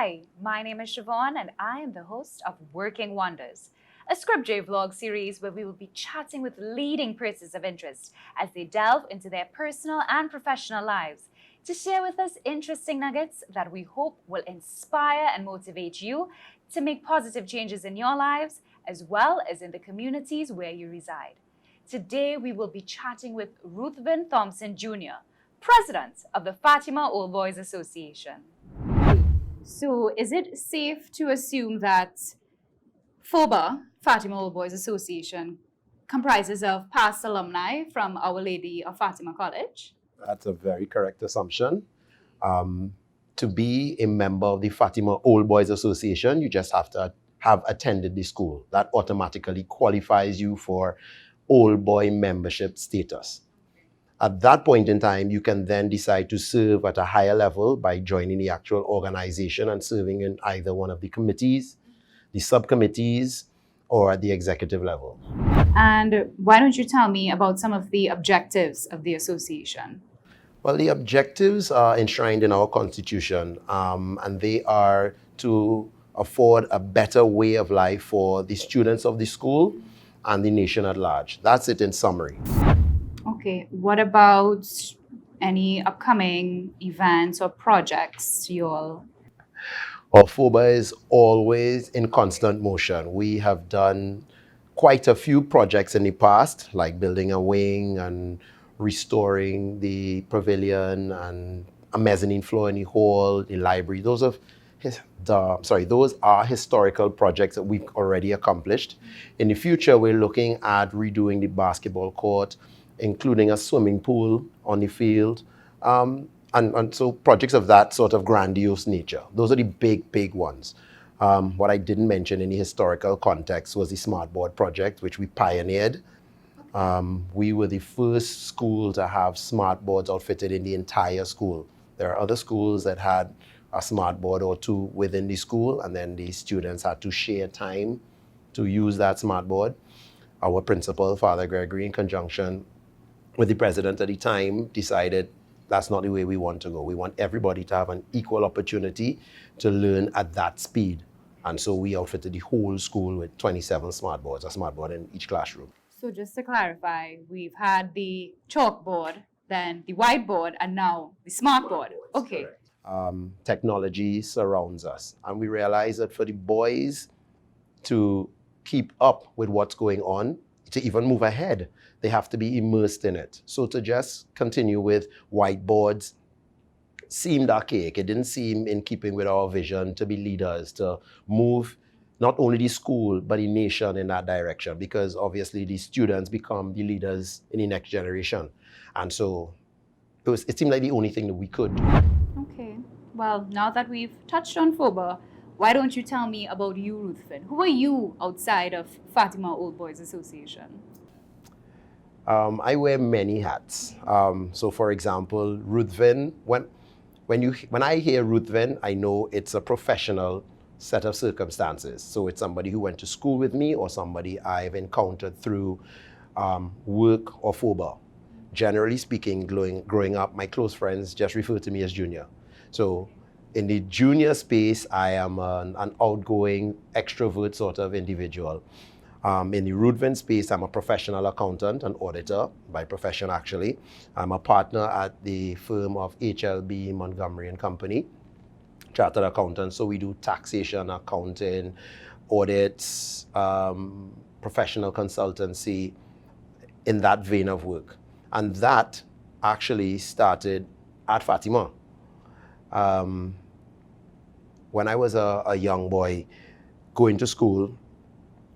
Hi, my name is Siobhan and I am the host of Working Wonders, a SCRIP-J vlog series where we will be chatting with leading persons of interest as they delve into their personal and professional lives to share with us interesting nuggets that we hope will inspire and motivate you to make positive changes in your lives as well as in the communities where you reside. Today we will be chatting with Ruthven Thompson Jr., President of the Fatima Old Boys Association. So, is it safe to assume that FOBA, Fatima Old Boys Association, comprises of past alumni from Our Lady of Fatima College? That's a very correct assumption. To be a member of the Fatima Old Boys Association, you just have to have attended the school. That automatically qualifies you for old boy membership status. At that point in time, you can then decide to serve at a higher level by joining the actual organization and serving in either one of the committees, the subcommittees, or at the executive level. And why don't you tell me about some of the objectives of the association? Well, the objectives are enshrined in our constitution, and they are to afford a better way of life for the students of the school and the nation at large. That's it in summary. Okay, what about any upcoming events or projects you all? Our FOBA is always in constant motion. We have done quite a few projects in the past, like building a wing and restoring the pavilion and a mezzanine floor in the hall, the library. Those are historical projects that we've already accomplished. In the future, we're looking at redoing the basketball court, including a swimming pool on the field, and so projects of that sort of grandiose nature. Those are the big ones. What I didn't mention in the historical context was the smartboard project, which we pioneered. We were the first school to have smartboards outfitted in the entire school. There are other schools that had a smartboard or two within the school, and then the students had to share time to use that smartboard. Our principal, Father Gregory, in conjunction with the president at the time, decided that's not the way we want to go. We want everybody to have an equal opportunity to learn at that speed. And so we outfitted the whole school with 27 smartboards, a smartboard in each classroom. So just to clarify, we've had the chalkboard, then the whiteboard, and now the smartboard. Okay. Technology surrounds us. And we realize that for the boys to keep up with what's going on, to even move ahead, they have to be immersed in it. So to just continue with whiteboards seemed archaic. It didn't seem in keeping with our vision to be leaders, to move not only the school, but the nation in that direction, because obviously the students become the leaders in the next generation. And so it seemed like the only thing that we could do. Okay. Well, now that we've touched on FOBA, why don't you tell me about you, Ruthven? Who are you outside of Fatima Old Boys Association? I wear many hats. So for example, Ruthven, when I hear Ruthven, I know it's a professional set of circumstances. So it's somebody who went to school with me or somebody I've encountered through work or FOBA. Generally speaking, growing up, my close friends just refer to me as Junior. So in the junior space, I am an outgoing, extrovert sort of individual. In the Ruthven space, I'm a professional accountant, an auditor by profession actually. I'm a partner at the firm of HLB Montgomery and Company, chartered accountant. So we do taxation, accounting, audits, professional consultancy in that vein of work. And that actually started at Fatima. When I was a young boy going to school,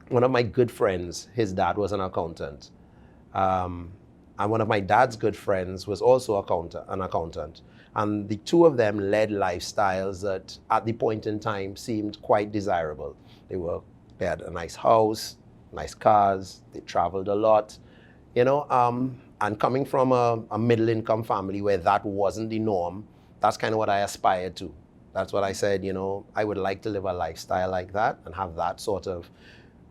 one of my good friends, his dad was an accountant. And one of my dad's good friends was also an accountant. And the two of them led lifestyles that at the point in time seemed quite desirable. They had a nice house, nice cars, they traveled a lot, and coming from a middle-income family where that wasn't the norm, that's kind of what I aspired to. That's what I said, I would like to live a lifestyle like that and have that sort of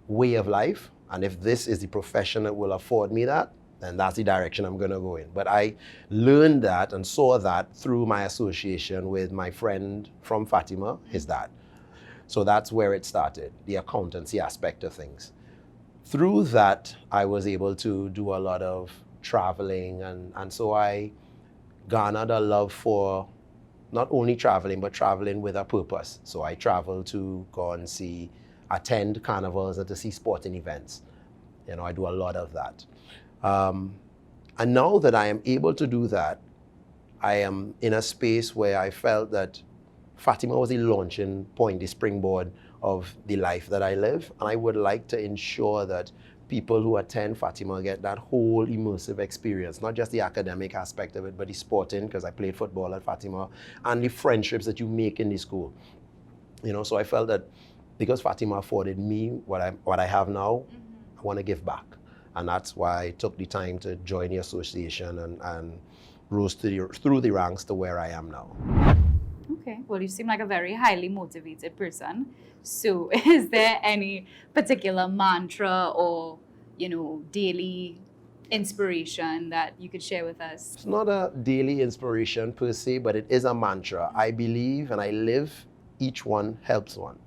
way of life. And if this is the profession that will afford me that, then that's the direction I'm going to go in. But I learned that and saw that through my association with my friend from Fatima, his dad. So that's where it started, the accountancy aspect of things. Through that, I was able to do a lot of traveling, and so I garnered a love for not only traveling, but traveling with a purpose. So I travel to go and attend carnivals and to see sporting events. You know, I do a lot of that. And now that I am able to do that, I am in a space where I felt that Fatima was the launching point, the springboard of the life that I live. And I would like to ensure that people who attend Fatima get that whole immersive experience, not just the academic aspect of it, but the sporting, because I played football at Fatima, and the friendships that you make in the school. You know, so I felt that because Fatima afforded me what I have now, I want to give back. And that's why I took the time to join the association and rose through the ranks to where I am now. Okay, well, you seem like a very highly motivated person. So is there any particular mantra or, daily inspiration that you could share with us? It's not a daily inspiration per se, but it is a mantra. I believe and I live, each one helps one.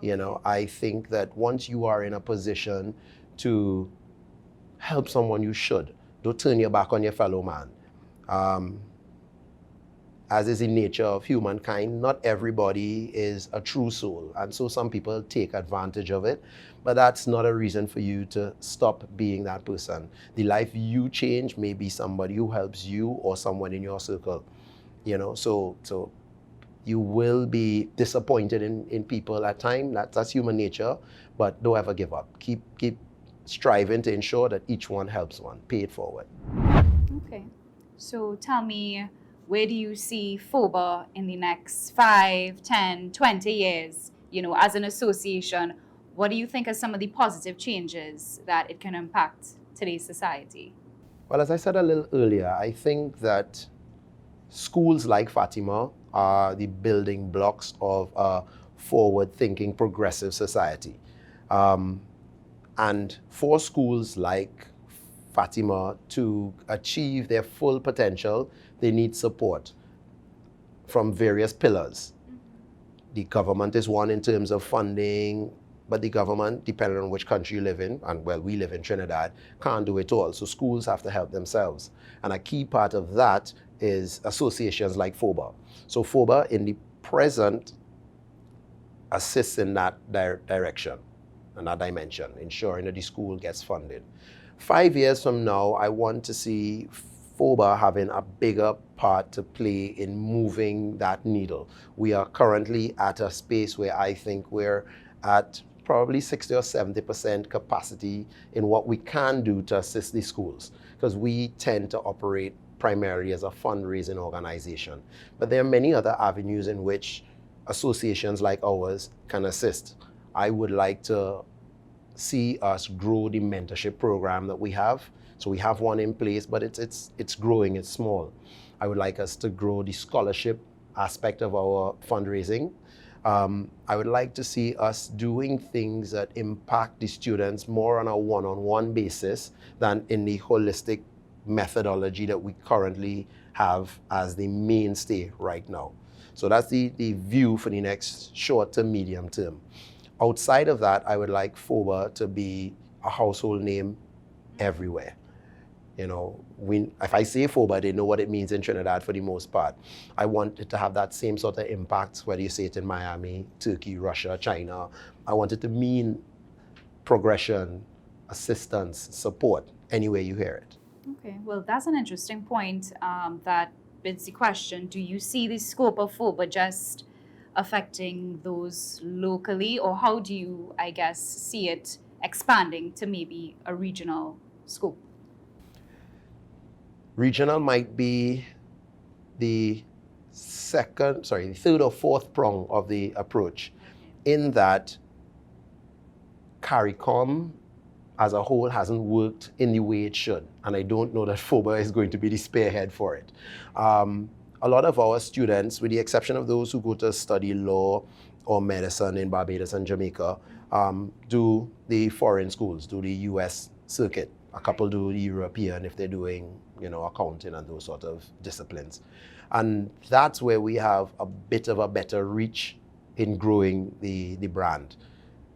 You know, I think that once you are in a position to help someone, you should. Don't turn your back on your fellow man. As is in nature of humankind, not everybody is a true soul. And so some people take advantage of it, but that's not a reason for you to stop being that person. The life you change may be somebody who helps you or someone in your circle. You know, so you will be disappointed in people at times. That's human nature, but don't ever give up. Keep striving to ensure that each one helps one. Pay it forward. Okay, so tell me, where do you see FOBA in the next 5, 10, 20 years? As an association, what do you think are some of the positive changes that it can impact today's society? Well, as I said a little earlier, I think that schools like Fatima are the building blocks of a forward-thinking, progressive society. And for schools like Fatima to achieve their full potential, they need support from various pillars. The government is one in terms of funding, but the government, depending on which country you live in, and well, we live in Trinidad, can't do it all. So schools have to help themselves. And a key part of that is associations like FOBA. So FOBA in the present assists in that direction and that dimension, ensuring that the school gets funded. 5 years from now, I want to see FOBA having a bigger part to play in moving that needle. We are currently at a space where I think we're at probably 60 or 70% capacity in what we can do to assist the schools, because we tend to operate primarily as a fundraising organization. But there are many other avenues in which associations like ours can assist. I would like to see us grow the mentorship program that we have. So we have one in place, but it's growing, it's small. I would like us to grow the scholarship aspect of our fundraising. I would like to see us doing things that impact the students more on a one-on-one basis than in the holistic methodology that we currently have as the mainstay right now. So that's the view for the next short to medium term. Outside of that, I would like FOBA to be a household name everywhere. If I say FOBA, they know what it means in Trinidad for the most part. I want it to have that same sort of impact, whether you say it in Miami, Turkey, Russia, China. I want it to mean progression, assistance, support, anywhere you hear it. Okay, well, that's an interesting point. That begs the question, do you see the scope of FOBA just affecting those locally, or how do you, see it expanding to maybe a regional scope? Regional might be the third or fourth prong of the approach, in that CARICOM as a whole hasn't worked in the way it should. And I don't know that FOBA is going to be the spearhead for it. A lot of our students, with the exception of those who go to study law or medicine in Barbados and Jamaica, do the foreign schools, do the US circuit. A couple do European if they're doing, accounting and those sort of disciplines. And that's where we have a bit of a better reach in growing the brand.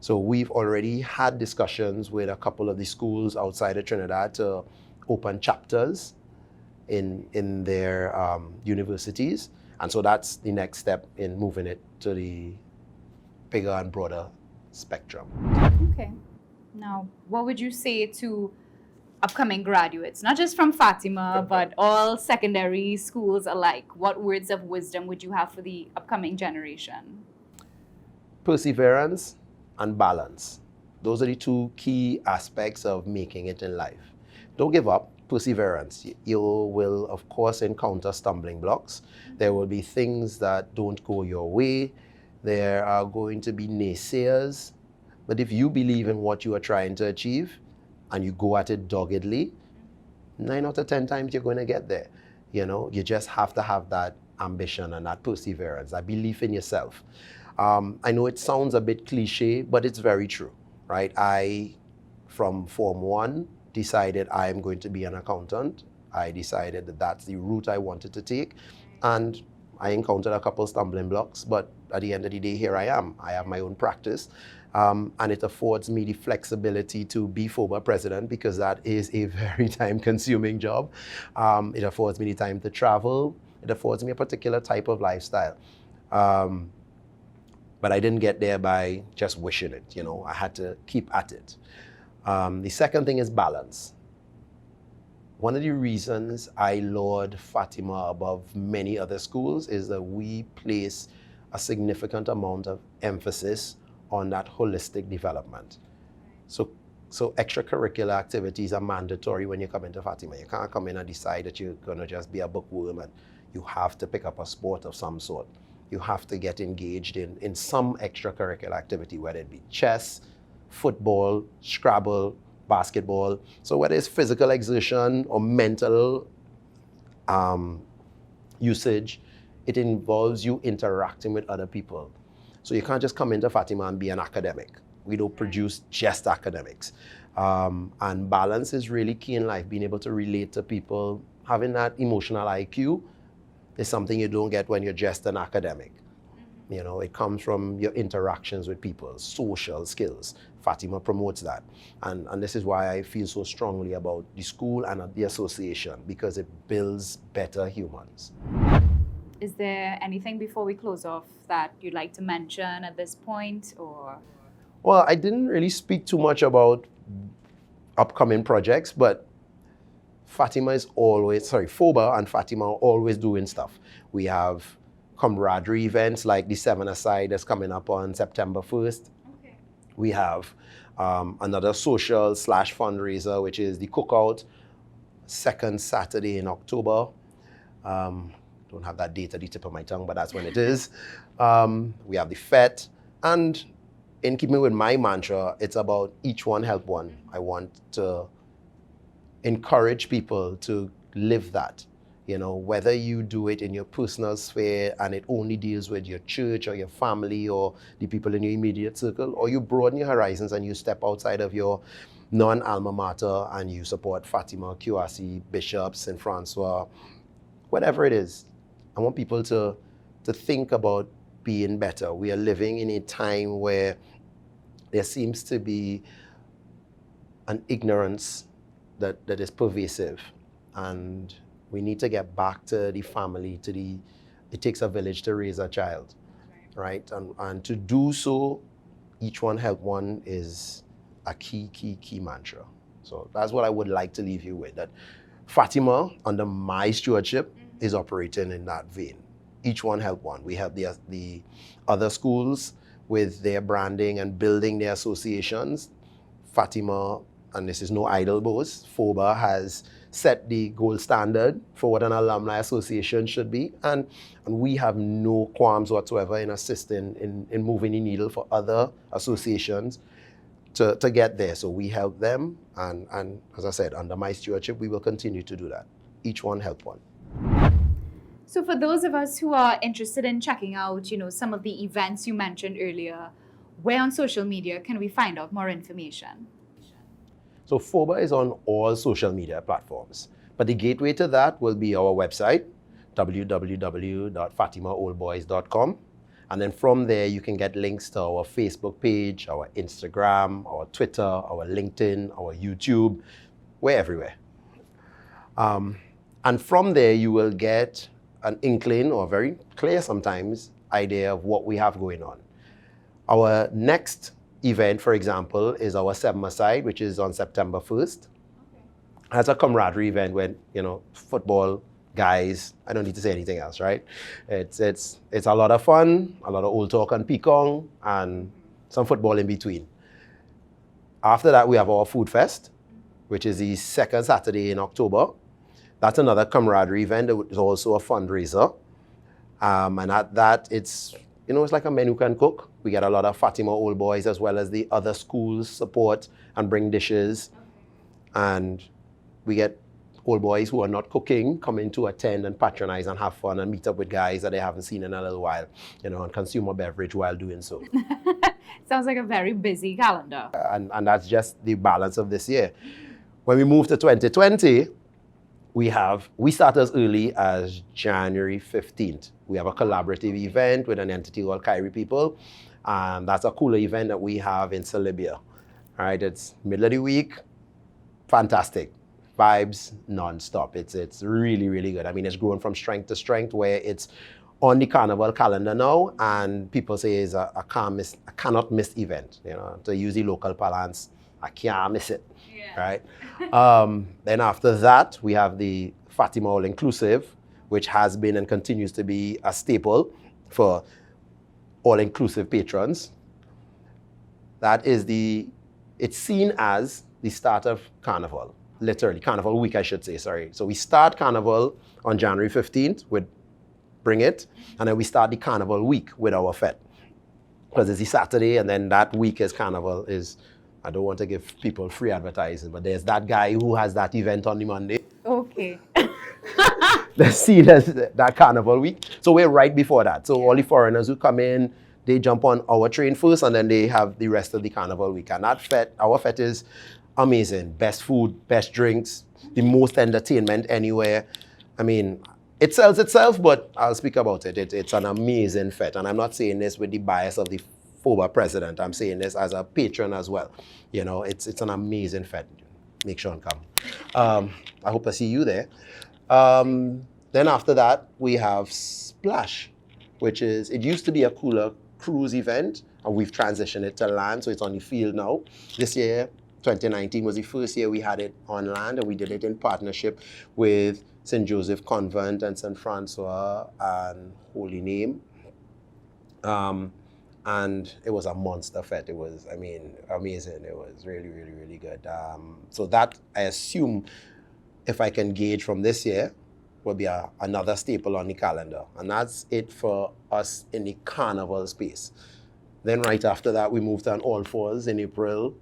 So we've already had discussions with a couple of the schools outside of Trinidad to open chapters in their universities. And so that's the next step in moving it to the bigger and broader spectrum. Okay. Now, what would you say to upcoming graduates, not just from Fatima, but all secondary schools alike? What words of wisdom would you have for the upcoming generation? Perseverance and balance. Those are the two key aspects of making it in life. Don't give up. Perseverance. You will, of course, encounter stumbling blocks. There will be things that don't go your way. There are going to be naysayers. But if you believe in what you are trying to achieve and you go at it doggedly, 9 out of 10 times you're going to get there. You just have to have that ambition and that perseverance, that belief in yourself. I know it sounds a bit cliche, but it's very true, right? I, from Form 1, decided I am going to be an accountant. I decided that that's the route I wanted to take. And I encountered a couple stumbling blocks, but at the end of the day, here I am. I have my own practice. And it affords me the flexibility to be FOBA president because that is a very time-consuming job. It affords me the time to travel. It affords me a particular type of lifestyle. But I didn't get there by just wishing it. I had to keep at it. The second thing is balance. One of the reasons I laud Fatima above many other schools is that we place a significant amount of emphasis on that holistic development. So extracurricular activities are mandatory when you come into Fatima. You can't come in and decide that you're going to just be a bookworm, and you have to pick up a sport of some sort. You have to get engaged in some extracurricular activity, whether it be chess, football, Scrabble, basketball. So whether it's physical exertion or mental usage, it involves you interacting with other people. So you can't just come into Fatima and be an academic. We don't produce just academics. And balance is really key in life, being able to relate to people. Having that emotional IQ is something you don't get when you're just an academic. It comes from your interactions with people, social skills. Fatima promotes that. And this is why I feel so strongly about the school and the association, because it builds better humans. Is there anything before we close off that you'd like to mention at this point, or? Well, I didn't really speak too much about upcoming projects, but FOBA and Fatima are always doing stuff. We have camaraderie events like the 7-a-side that's coming up on September 1st. Okay. We have another social / fundraiser, which is the cookout, second Saturday in October. Don't have that date at the tip of my tongue, but that's when it is. We have the FET. And in keeping with my mantra, it's about each one help one. I want to encourage people to live that. Whether you do it in your personal sphere and it only deals with your church or your family or the people in your immediate circle, or you broaden your horizons and you step outside of your non-alma mater and you support Fatima, QRC, Bishop, St. Francois, whatever it is. I want people to think about being better. We are living in a time where there seems to be an ignorance that is pervasive, and we need to get back to the family, it takes a village to raise a child, right? And to do so, each one help one is a key mantra. So that's what I would like to leave you with, that Fatima, under my stewardship, is operating in that vein. Each one help one. We have the other schools with their branding and building their associations. Fatima, and this is no idle boast, FOBA has set the gold standard for what an alumni association should be. And we have no qualms whatsoever in assisting in moving the needle for other associations to get there. So we help them. And as I said, under my stewardship, we will continue to do that. Each one help one. So for those of us who are interested in checking out, some of the events you mentioned earlier, where on social media can we find out more information? So FOBA is on all social media platforms. But the gateway to that will be our website, www.fatimaoldboys.com. And then from there, you can get links to our Facebook page, our Instagram, our Twitter, our LinkedIn, our YouTube. We're everywhere. And from there, you will get an inkling, or very clear sometimes, idea of what we have going on. Our next event, for example, is our 7-a-side, which is on September 1st. That's a camaraderie event when, football guys, I don't need to say anything else, right? It's a lot of fun, a lot of old talk and picong, and some football in between. After that, we have our food fest, which is the second Saturday in October. That's another camaraderie event. It's also a fundraiser. And at that, it's like a menu can cook. We get a lot of Fatima Old Boys as well as the other schools support and bring dishes. And we get old boys who are not cooking come in to attend and patronize and have fun and meet up with guys that they haven't seen in a little while, and consume a beverage while doing so. Sounds like a very busy calendar. And that's just the balance of this year. When we move to 2020, we start as early as January 15th. We have a collaborative event with an entity called Kyrie People. And that's a cooler event that we have in Celebia. All right, it's middle of the week, fantastic. Vibes non-stop. It's really, really good. I mean, it's grown from strength to strength where it's on the carnival calendar now, and people say it's a cannot miss event. To use the local parlance, I can't miss it. Yeah. Right? Then after that, we have the Fatima All Inclusive, which has been and continues to be a staple for all-inclusive patrons. It's seen as the start of Carnival. Literally, Carnival week, I should say, sorry. So we start Carnival on January 15th with Bring It, and then we start the Carnival week with our fete. Because it's the Saturday, and then that week is Carnival I don't want to give people free advertising, but there's that guy who has that event on the Monday. Okay. They're seen as that Carnival week. So we're right before that. So all the foreigners who come in, they jump on our train first, and then they have the rest of the Carnival week. And that fete, our fete is amazing. Best food, best drinks, the most entertainment anywhere. I mean, it sells itself, but I'll speak about it. It's an amazing fete. And I'm not saying this with the bias of the FOBA president. I'm saying this as a patron as well. It's an amazing fete. Make sure and come. I hope I see you there. Then after that, we have Splash, which it used to be a cooler cruise event, and we've transitioned it to land, so it's on the field now. This year, 2019 was the first year we had it on land, and we did it in partnership with St. Joseph Convent and St. Francois and Holy Name. And it was a monster fete. It was, amazing. It was really, really, really good. So that, I assume, if I can gauge from this year, will be another staple on the calendar. And that's it for us in the carnival space. Then right after that, we moved to an All Fours in April.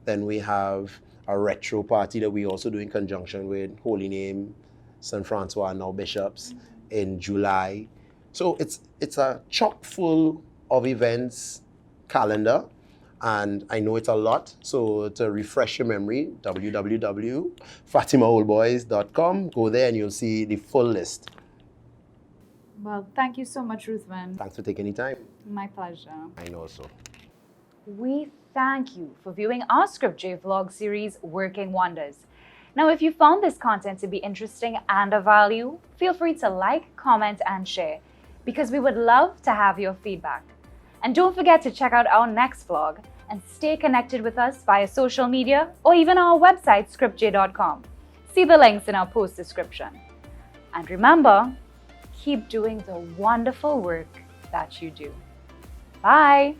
Then we have a retro party that we also do in conjunction with Holy Name, St. Francois, and now Bishops in July. So it's a chock full of events calendar, and I know it's a lot. So to refresh your memory, www.fatimaoldboys.com. Go there and you'll see the full list. Well, thank you so much, Ruthven. Thanks for taking the time. My pleasure. I know so. We thank you for viewing our SCRIP-J vlog series, Working Wonders. Now, if you found this content to be interesting and of value, feel free to like, comment, and share, because we would love to have your feedback. And don't forget to check out our next vlog and stay connected with us via social media or even our website, SCRIP-J.com. See the links in our post description. And remember, keep doing the wonderful work that you do. Bye.